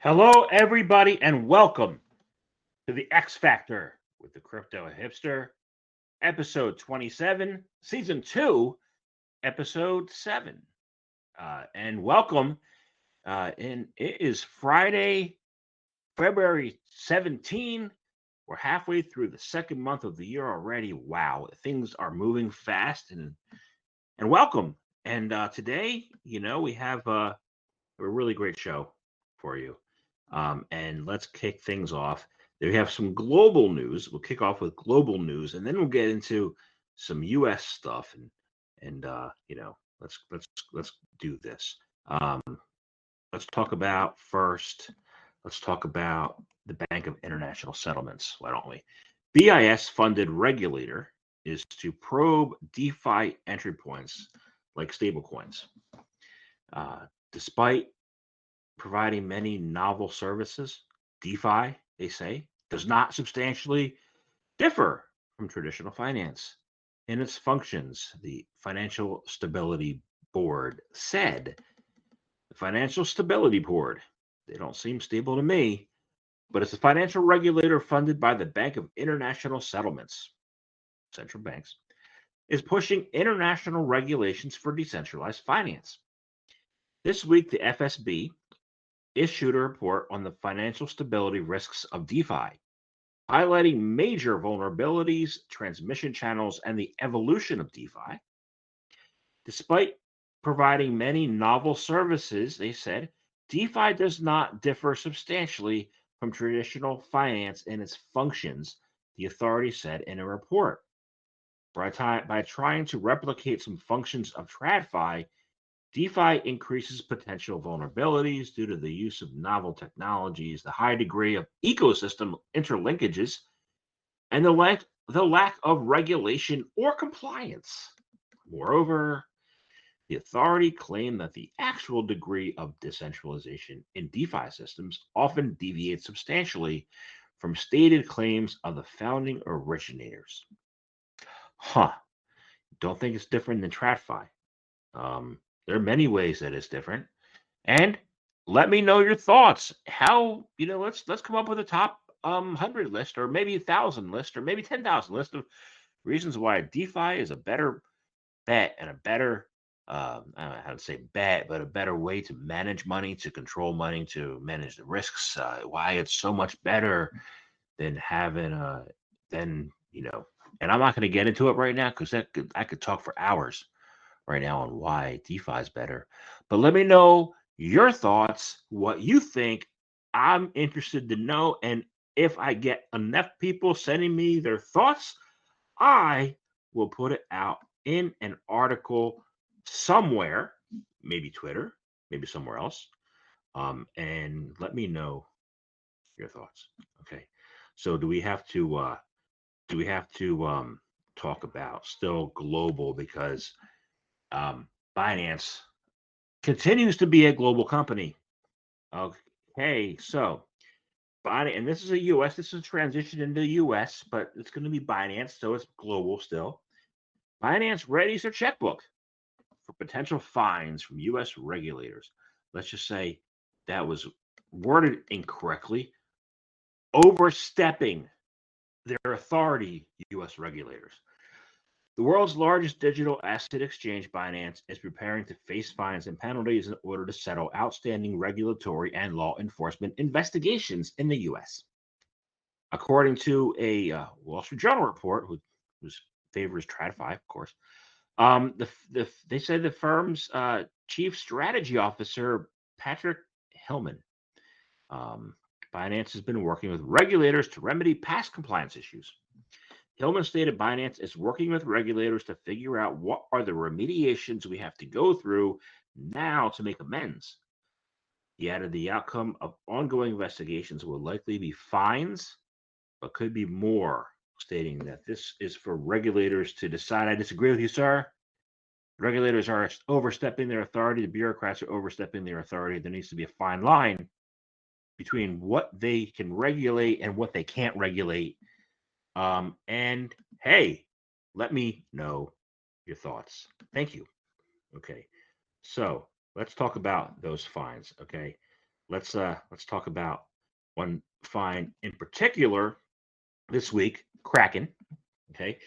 Hello, everybody, and welcome to the X Factor with the Crypto Hipster, episode 27, season 2, episode 7. And welcome. And it is Friday, February 17. We're halfway through the second month of the year already. Wow, things are moving fast. And welcome. And today, we have a really great show for you. And let's kick things off. We have some global news. We'll kick off with global news, and then we'll get into some U.S. stuff. And let's do this. Um, let's talk about first. Let's talk about the Bank of International Settlements. Why don't we? BIS funded regulator is to probe DeFi entry points like stablecoins. Despite providing many novel services, DeFi, they say, does not substantially differ from traditional finance. In its functions, the Financial Stability Board said. The Financial Stability Board, they don't seem stable to me, but it's a financial regulator funded by the Bank of International Settlements, central banks, is pushing international regulations for decentralized finance. This week, the FSB issued a report on the financial stability risks of DeFi, highlighting major vulnerabilities, transmission channels, and the evolution of DeFi. Despite providing many novel services, they said, DeFi does not differ substantially from traditional finance in its functions, the authority said in a report. By trying to replicate some functions of TradFi, DeFi increases potential vulnerabilities due to the use of novel technologies, the high degree of ecosystem interlinkages, and the lack of regulation or compliance. Moreover, the authority claimed that the actual degree of decentralization in DeFi systems often deviates substantially from stated claims of the founding originators. Huh. Don't think it's different than TradFi. There are many ways that it's different. And let me know your thoughts. How, let's come up with a top 100 list, or maybe 1,000 list, or maybe 10,000 list of reasons why DeFi is a better bet and a better, I don't know how to say bet, but a better way to manage money, to control money, to manage the risks. Why it's so much better than having than And I'm not going to get into it right now because I could talk for hours right now on why DeFi is better. But let me know your thoughts, what you think. I'm interested to know. And if I get enough people sending me their thoughts, I will put it out in an article somewhere, maybe Twitter, maybe somewhere else. And let me know your thoughts. Okay. So do we have to talk about still global because Binance continues to be a global company. Okay, so Binance, and this is a U.S. This is a transition into the U.S., but it's going to be Binance, so it's global still. Binance readies their checkbook for potential fines from U.S. regulators. Let's just say that was worded incorrectly, overstepping their authority, U.S. regulators. The world's largest digital asset exchange, Binance, is preparing to face fines and penalties in order to settle outstanding regulatory and law enforcement investigations in the U.S. According to a Wall Street Journal report, whose favors TradFi, of course, they said the firm's chief strategy officer, Patrick Hillman, um, Binance has been working with regulators to remedy past compliance issues. Hillman stated Binance is working with regulators to figure out what are the remediations we have to go through now to make amends. He added the outcome of ongoing investigations will likely be fines, but could be more, stating that this is for regulators to decide. I disagree with you, sir. Regulators are overstepping their authority. The bureaucrats are overstepping their authority. There needs to be a fine line between what they can regulate and what they can't regulate. And hey, let me know your thoughts. Thank you. Okay. So let's talk about those fines. Okay. let's talk about one fine in particular this week, Kraken. Okay,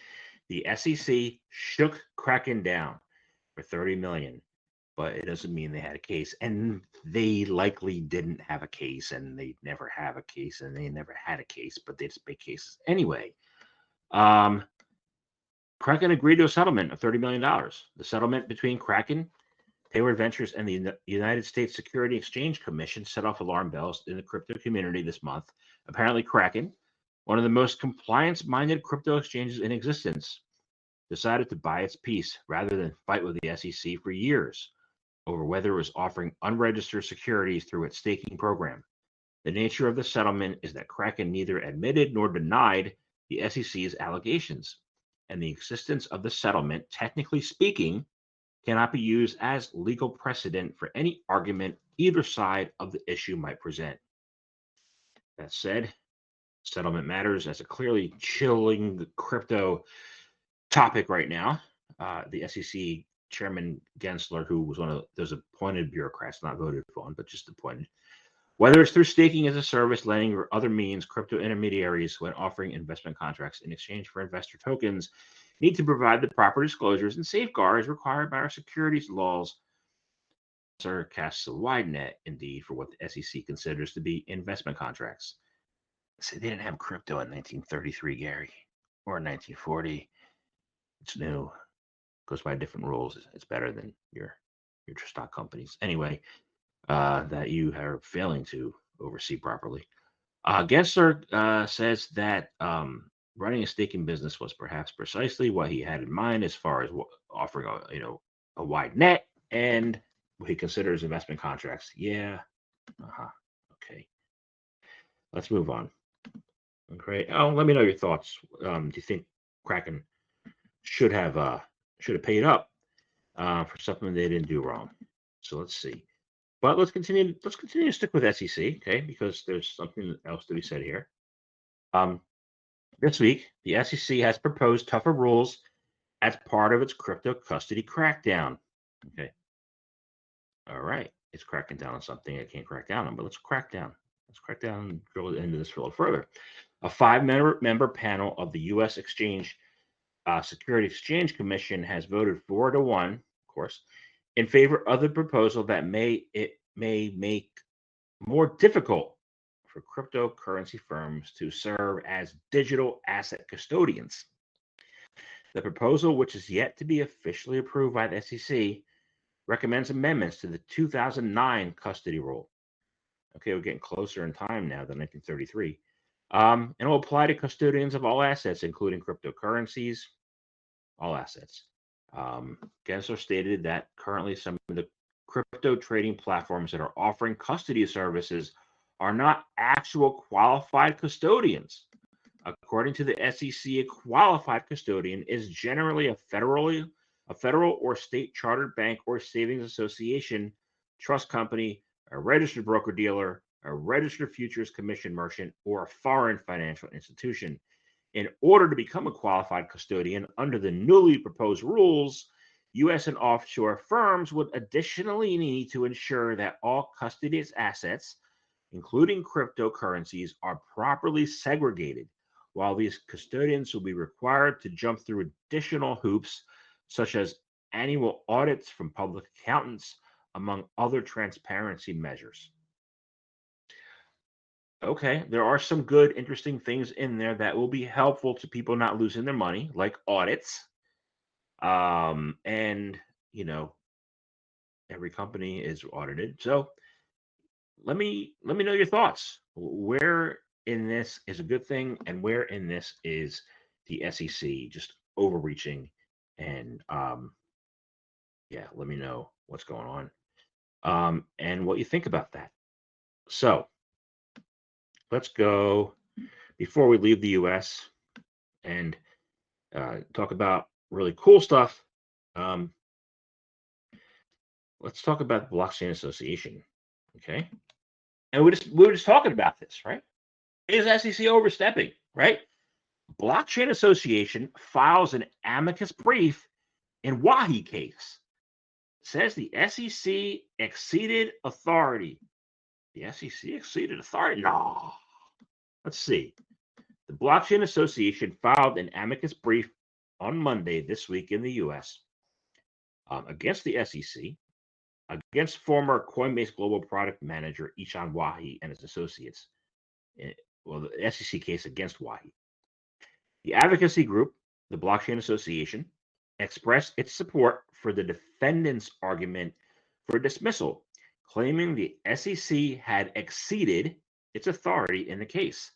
the SEC shook Kraken down for 30 million, but it doesn't mean they had a case, and they likely didn't have a case, and they never have a case, and they never had a case, but they just make cases anyway. Um, Kraken agreed to a settlement of $30 million. The settlement between Kraken, Hayward Ventures, and the United States Security Exchange Commission set off alarm bells in the crypto community this month. Apparently, Kraken, one of the most compliance minded crypto exchanges in existence, decided to buy its piece rather than fight with the SEC for years over whether it was offering unregistered securities through its staking program. The nature of the settlement is that Kraken neither admitted nor denied the SEC's allegations, and the existence of the settlement, technically speaking, cannot be used as legal precedent for any argument either side of the issue might present. That said, settlement matters as a clearly chilling the crypto topic right now. The SEC Chairman Gensler, who was one of those appointed bureaucrats, not voted on, but just appointed, whether it's through staking as a service, lending, or other means, crypto intermediaries, when offering investment contracts in exchange for investor tokens, need to provide the proper disclosures and safeguards required by our securities laws. Sir casts a wide net, indeed, for what the SEC considers to be investment contracts. So they didn't have crypto in 1933, Gary, or 1940. It's new, goes by different rules. It's better than your stock companies. Anyway, that you are failing to oversee properly. Gensler says that running a staking business was perhaps precisely what he had in mind as far as offering a wide net and what he considers investment contracts. Yeah. Okay. Let's move on. Okay. Oh, let me know your thoughts. Do you think Kraken should have paid up for something they didn't do wrong? So let's see. But let's continue. Let's continue to stick with SEC, okay? Because there's something else to be said here. This week, the SEC has proposed tougher rules as part of its crypto custody crackdown. Okay. All right. It's cracking down on something it can't crack down on, but let's crack down. Let's crack down and drill into this a little further. A 5-member panel of the U.S. Security Exchange Commission has voted 4-1, of course, in favor of the proposal that may make more difficult for cryptocurrency firms to serve as digital asset custodians. The proposal, which is yet to be officially approved by the SEC, recommends amendments to the 2009 custody rule. Okay, we're getting closer in time now than 1933. And it will apply to custodians of all assets, including cryptocurrencies, all assets. Gensler stated that currently some of the crypto trading platforms that are offering custody services are not actual qualified custodians. According to the SEC, a qualified custodian is generally a federal or state chartered bank or savings association, trust company, a registered broker-dealer, a registered futures commission merchant, or a foreign financial institution. In order to become a qualified custodian under the newly proposed rules, U.S. and offshore firms would additionally need to ensure that all custodied assets, including cryptocurrencies, are properly segregated, while these custodians will be required to jump through additional hoops, such as annual audits from public accountants, among other transparency measures. Okay, there are some good, interesting things in there that will be helpful to people not losing their money, like audits. And every company is audited. So let me know your thoughts. Where in this is a good thing, and where in this is the SEC just overreaching? And yeah, let me know what's going on, and what you think about that. So let's go before we leave the U.S. and talk about really cool stuff. Let's talk about the Blockchain Association. Okay. And we were just talking about this, right? Is SEC overstepping, right? Blockchain Association files an amicus brief in Wahi case. Says the SEC exceeded authority The SEC exceeded authority. No. Let's see. The Blockchain Association filed an amicus brief on Monday this week in the U.S. Against the SEC, against former Coinbase global product manager Ishan Wahi and his associates. Well, the SEC case against Wahi. The advocacy group, the Blockchain Association, expressed its support for the defendant's argument for dismissal, claiming the SEC had exceeded its authority in the case.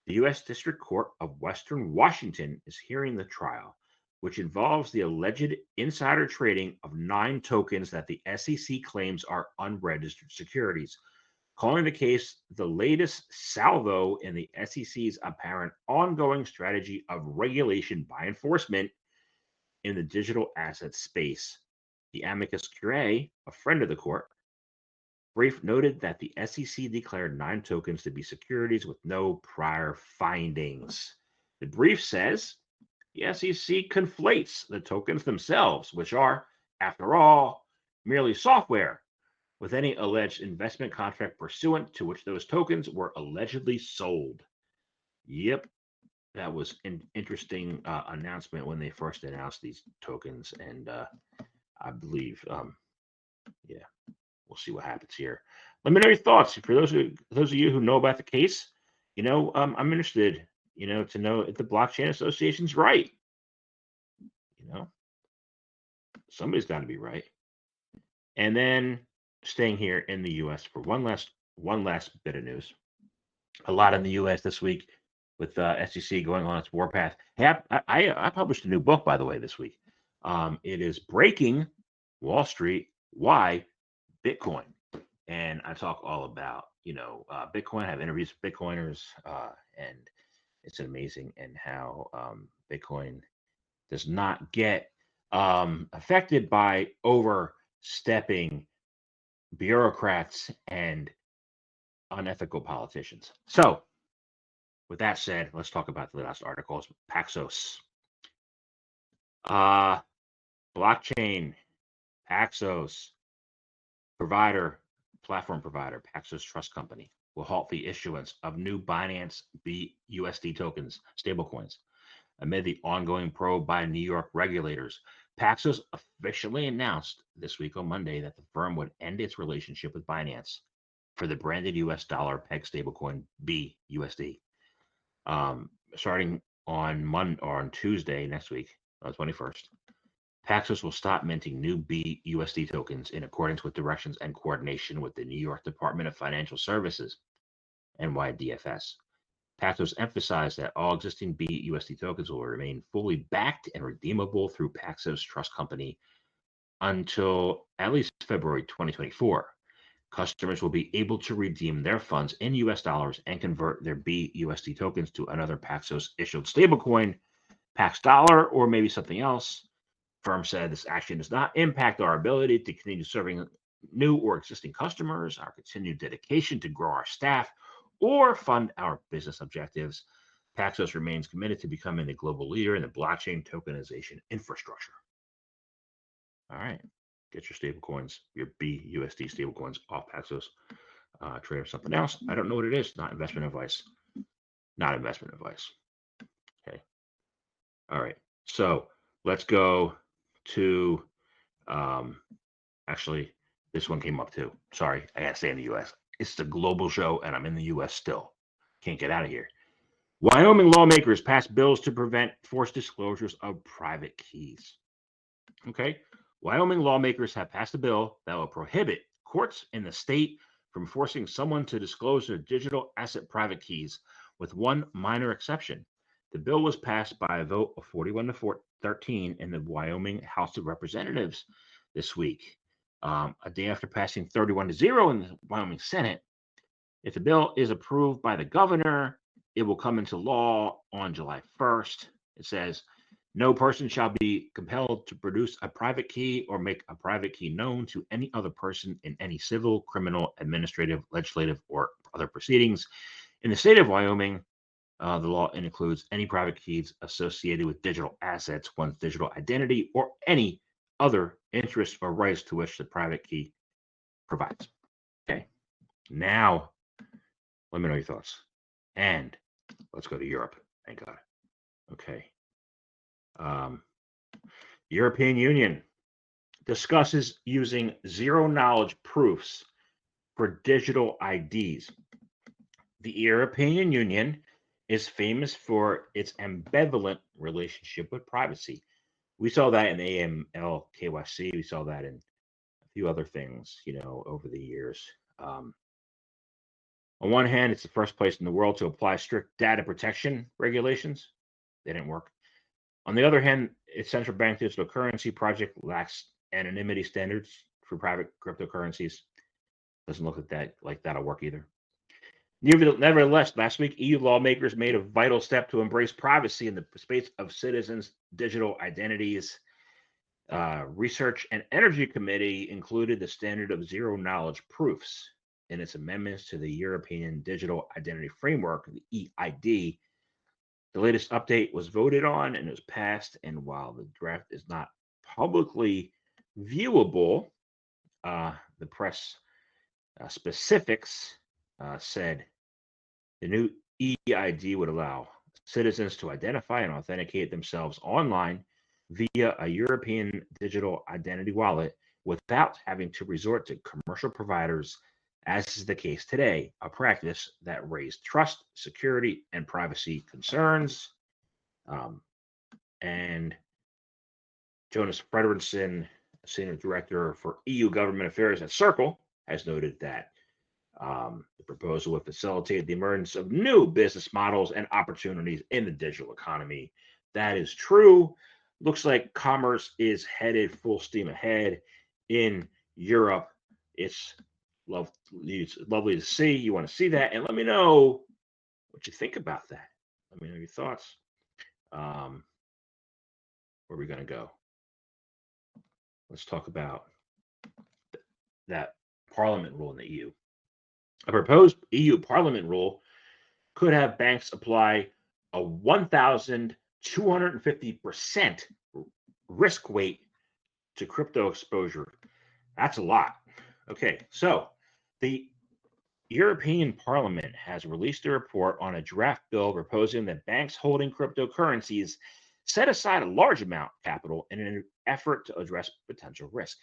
The U.S. District Court of Western Washington is hearing the trial, which involves the alleged insider trading of 9 tokens that the SEC claims are unregistered securities, calling the case the latest salvo in the SEC's apparent ongoing strategy of regulation by enforcement in the digital asset space. The amicus curiae, a friend of the court, brief noted that the SEC declared 9 tokens to be securities with no prior findings. The brief says the SEC conflates the tokens themselves, which are, after all, merely software, with any alleged investment contract pursuant to which those tokens were allegedly sold. Yep, that was an interesting announcement when they first announced these tokens, and I believe, yeah, we'll see what happens here. Let me know your thoughts. For those of you who know about the case, I'm interested, to know if the Blockchain Association's right. Somebody's got to be right. And then staying here in the U.S. for one last bit of news. A lot in the U.S. this week with SEC going on its warpath. Hey, I published a new book, by the way, this week. It is Breaking Wall Street: Why Bitcoin, and I talk all about Bitcoin. I have interviews with Bitcoiners, and it's amazing and how Bitcoin does not get affected by overstepping bureaucrats and unethical politicians. So, with that said, let's talk about the last articles. Paxos, blockchain, Paxos, platform provider, Paxos Trust Company, will halt the issuance of new Binance BUSD tokens, stablecoins, amid the ongoing probe by New York regulators. Paxos officially announced this week on Monday that the firm would end its relationship with Binance for the branded US dollar peg stablecoin BUSD. Starting on Tuesday next week, 21st, Paxos will stop minting new BUSD tokens in accordance with directions and coordination with the New York Department of Financial Services, NYDFS. Paxos emphasized that all existing BUSD tokens will remain fully backed and redeemable through Paxos Trust Company until at least February 2024. Customers will be able to redeem their funds in US dollars and convert their BUSD tokens to another Paxos issued stablecoin, Pax Dollar, or maybe something else. Firm said this action does not impact our ability to continue serving new or existing customers, our continued dedication to grow our staff, or fund our business objectives. Paxos remains committed to becoming the global leader in the blockchain tokenization infrastructure. All right. Get your stablecoins, your BUSD stablecoins off Paxos. Trade or something else. I don't know what it is. Not investment advice. Not investment advice. Okay. All right. So let's go to, actually, this one came up too. Sorry, I gotta stay in the U.S. It's the global show, and I'm in the U.S. still. Can't get out of here. Wyoming lawmakers passed bills to prevent forced disclosures of private keys. Okay. Wyoming lawmakers have passed a bill that will prohibit courts in the state from forcing someone to disclose their digital asset private keys, with one minor exception. The bill was passed by a vote of 41 to 13 in the Wyoming House of Representatives this week, a day after passing 31 to 0 in the Wyoming Senate. If the bill is approved by the governor, it will come into law on July 1st. It says, no person shall be compelled to produce a private key or make a private key known to any other person in any civil, criminal, administrative, legislative, or other proceedings. In the state of Wyoming, the law includes any private keys associated with digital assets, one's digital identity, or any other interests or rights to which the private key provides. Okay. Now, let me know your thoughts. And let's go to Europe. Thank God. Okay. Um, European Union discusses using zero knowledge proofs for digital IDs. The European Union is famous for its ambivalent relationship with privacy. We saw that in AML KYC. We saw that in a few other things, over the years. On one hand, it's the first place in the world to apply strict data protection regulations. They didn't work. On the other hand, its central bank digital currency project lacks anonymity standards for private cryptocurrencies. Doesn't look like that'll work either. Nevertheless, last week, EU lawmakers made a vital step to embrace privacy in the space of citizens' digital identities. Research and Energy Committee included the standard of zero knowledge proofs in its amendments to the European Digital Identity Framework, the EID. The latest update was voted on and it was passed. And while the draft is not publicly viewable, the press specifics said the new EID would allow citizens to identify and authenticate themselves online via a European digital identity wallet without having to resort to commercial providers, as is the case today, a practice that raised trust, security, and privacy concerns. And Jonas Fredriksson, Senior Director for EU Government Affairs at Circle, has noted that the proposal would facilitate the emergence of new business models and opportunities in the digital economy. That is true. Looks like commerce is headed full steam ahead in Europe. It's lovely to see. You want to see that, and let me know what you think about that. Let me know your thoughts. Where are we going to go? Let's talk about that Parliament rule in the EU. A proposed EU Parliament rule could have banks apply a 1,250% risk weight to crypto exposure. That's a lot. Okay, so the European Parliament has released a report on a draft bill proposing that banks holding cryptocurrencies set aside a large amount of capital in an effort to address potential risk.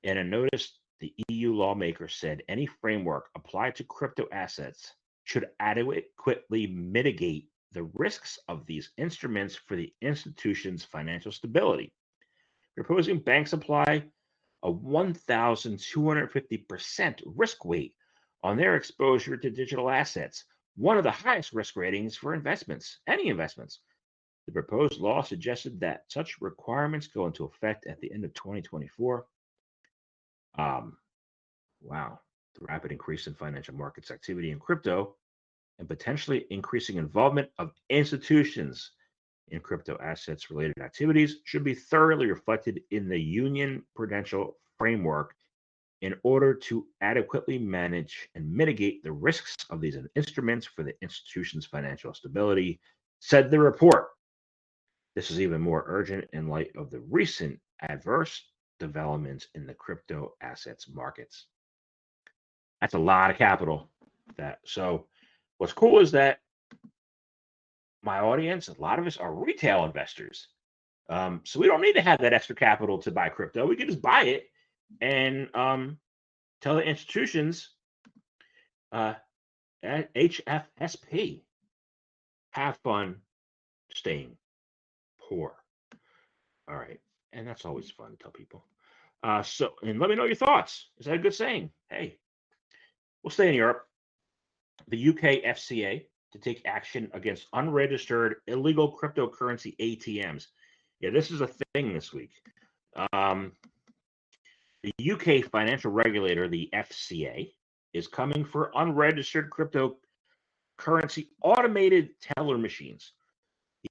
In a notice, the EU lawmaker said any framework applied to crypto assets should adequately mitigate the risks of these instruments for the institution's financial stability. Proposing banks apply a 1,250% risk weight on their exposure to digital assets, one of the highest risk ratings for any investments. The proposed law suggested that such requirements go into effect at the end of 2024. Wow, the rapid increase in financial markets activity in crypto and potentially increasing involvement of institutions in crypto assets related activities should be thoroughly reflected in the Union Prudential Framework in order to adequately manage and mitigate the risks of these instruments for the institution's financial stability, said the report. This is even more urgent in light of the recent adverse developments in the crypto assets markets. That's a lot of capital. So what's cool is that my audience, a lot of us are retail investors. So we don't need to have that extra capital to buy crypto. We can just buy it and tell the institutions at HFSP, have fun staying poor. All right. And that's always fun to tell people. And let me know your thoughts. Is that a good saying? Hey, we'll stay in Europe. The UK FCA to take action against unregistered illegal cryptocurrency ATMs. Yeah, this is a thing this week. The UK financial regulator, the FCA, is coming for unregistered cryptocurrency automated teller machines.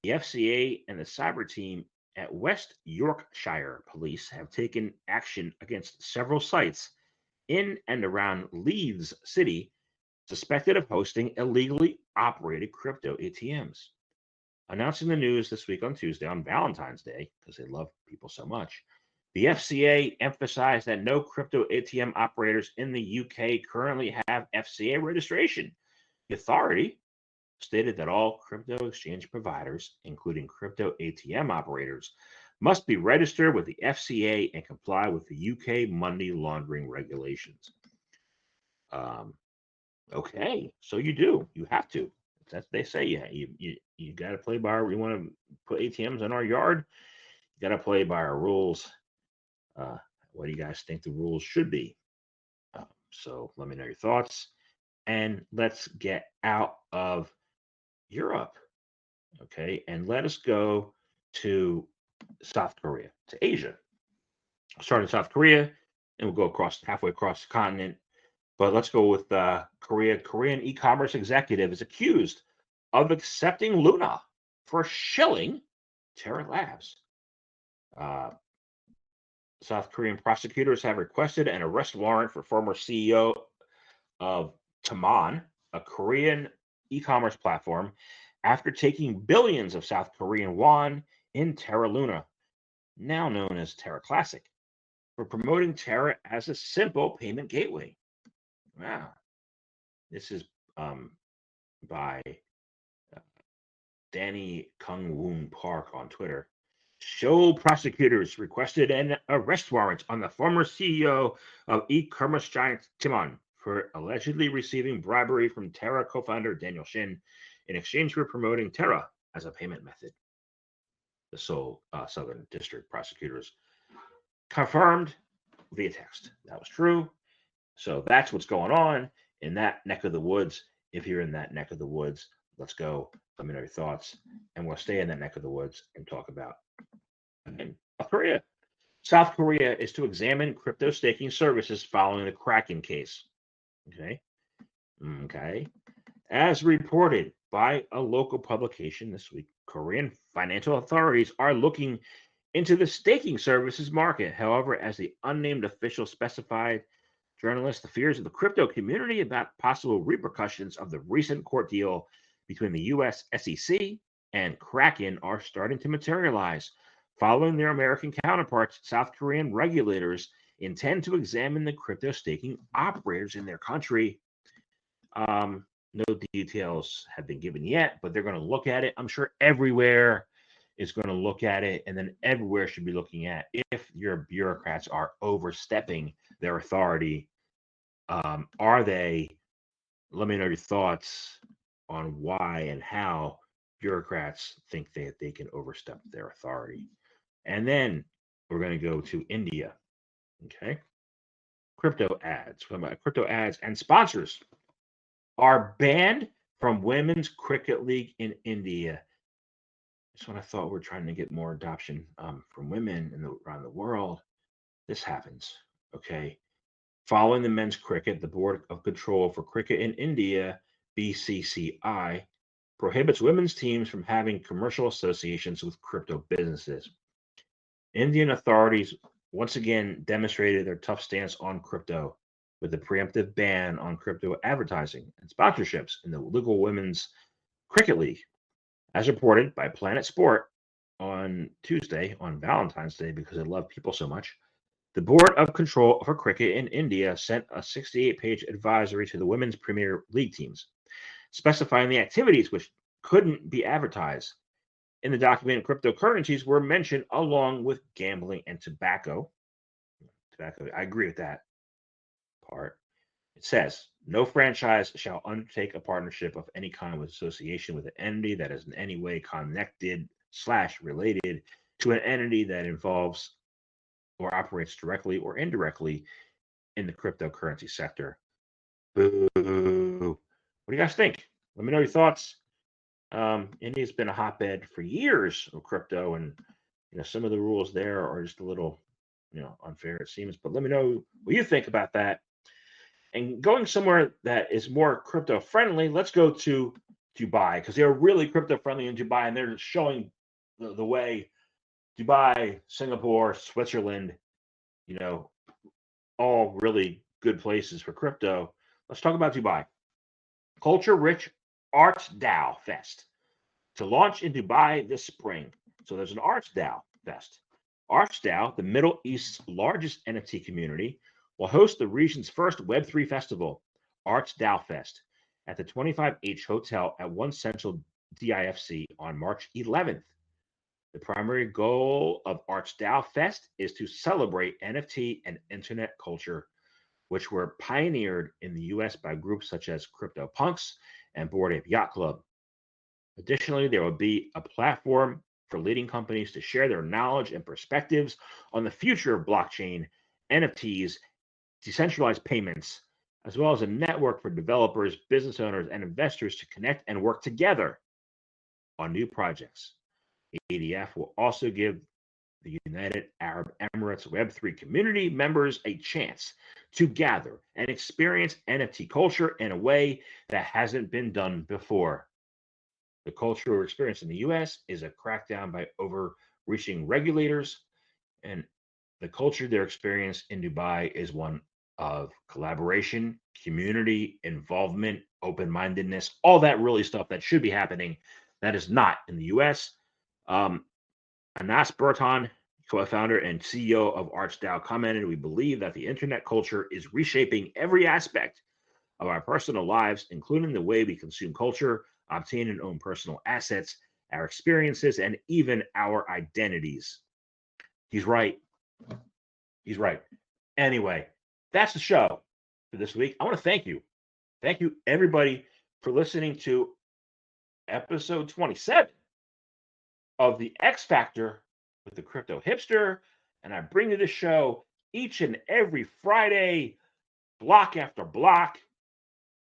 The FCA and the cyber team at West Yorkshire Police have taken action against several sites in and around Leeds City suspected of hosting illegally operated crypto ATMs. Announcing the news this week on Tuesday, on Valentine's Day, because they love people so much, The FCA emphasized that no crypto ATM operators in the UK currently have FCA registration. The authority stated that all crypto exchange providers, including crypto ATM operators, must be registered with the FCA and comply with the UK money laundering regulations. Um, okay, so you have to. That's they say you got to play by our. We want to put ATMs in our yard. You got to play by our rules. What do you guys think the rules should be? So let me know your thoughts, and let's get out of Europe, okay, and let us go to South Korea, to Asia. Start in South Korea, and we'll go halfway across the continent. But let's go with Korea. Korean e-commerce executive is accused of accepting Luna for shilling Terra Labs. South Korean prosecutors have requested an arrest warrant for former CEO of Taman, a Korean e-commerce platform, after taking billions of South Korean won in Terra Luna, now known as Terra Classic, for promoting Terra as a simple payment gateway. Wow. This is by Danny Kung Woon Park on Twitter. Seoul prosecutors requested an arrest warrant on the former CEO of e-commerce giant Timon for allegedly receiving bribery from Terra co-founder Daniel Shin in exchange for promoting Terra as a payment method. The Seoul Southern District prosecutors confirmed via text that was true. So that's what's going on in that neck of the woods. If you're in that neck of the woods, let's go. Let me know your thoughts. And we'll stay in that neck of the woods and talk about South Korea. South Korea is to examine crypto staking services following the Kraken case. Okay. As reported by a local publication this week, Korean financial authorities are looking into the staking services market. However, as the unnamed official specified, journalists, the fears of the crypto community about possible repercussions of the recent court deal between the US SEC and Kraken are starting to materialize. Following their American counterparts, South Korean regulators intend to examine the crypto staking operators in their country. No details have been given yet, but they're going to look at it. I'm sure everywhere is going to look at it, and then everywhere should be looking at if your bureaucrats are overstepping their authority. Are they? Let me know your thoughts on why and how bureaucrats think that they can overstep their authority. And then we're going to go to India. Okay. Crypto ads. Crypto ads and sponsors are banned from Women's Cricket League in India. That's what I thought. We're trying to get more adoption from women around the world. This happens. Okay. Following the men's cricket, the Board of Control for Cricket in India, BCCI, prohibits women's teams from having commercial associations with crypto businesses. Indian authorities once again demonstrated their tough stance on crypto with a preemptive ban on crypto advertising and sponsorships in the legal Women's Cricket League. As reported by Planet Sport on Tuesday, on Valentine's Day, because they love people so much, the Board of Control for Cricket in India sent a 68-page advisory to the Women's Premier League teams, specifying the activities which couldn't be advertised. In the document, cryptocurrencies were mentioned along with gambling and tobacco. I agree with that part. It says, no franchise shall undertake a partnership of any kind with association with an entity that is in any way connected/related to an entity that involves or operates directly or indirectly in the cryptocurrency sector. Boo. What do you guys think? Let me know your thoughts. India's been a hotbed for years of crypto, and some of the rules there are just a little unfair, it seems. But let me know what you think about that. And going somewhere that is more crypto friendly, let's go to Dubai, because they're really crypto friendly in Dubai, and they're showing the way. Dubai, Singapore, Switzerland, all really good places for crypto. Let's talk about Dubai. Culture Rich Arts DAO Fest to launch in Dubai this spring. So there's an Arts DAO Fest ArchDAO, the Middle East's largest NFT community, will host the region's first Web3 festival, ArchDAO Fest, at the 25H Hotel at One Central DIFC on March 11th. The primary goal of ArchDAO Fest is to celebrate NFT and internet culture, which were pioneered in the US by groups such as CryptoPunks and Bored Ape Yacht Club. Additionally, there will be a platform for leading companies to share their knowledge and perspectives on the future of blockchain, NFTs, decentralized payments, as well as a network for developers, business owners, and investors to connect and work together on new projects. ADF will also give the United Arab Emirates Web3 community members a chance to gather and experience NFT culture in a way that hasn't been done before. The cultural experience in the US is a crackdown by overreaching regulators, and the culture they're experiencing in Dubai is one of collaboration, community involvement, open-mindedness, all that really stuff that should be happening that is not in the US. Anas Bertan, co-founder and CEO of ArchDAO, commented, "We believe that the internet culture is reshaping every aspect of our personal lives, including the way we consume culture, obtain and own personal assets, our experiences, and even our identities." He's right. He's right. Anyway, that's the show for this week. I want to thank you. Thank you, everybody, for listening to episode 27 of the X Factor with the Crypto Hipster. And I bring you this show each and every Friday, block after block.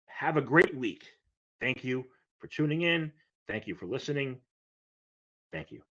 Have a great week. Thank you for tuning in. Thank you for listening. Thank you.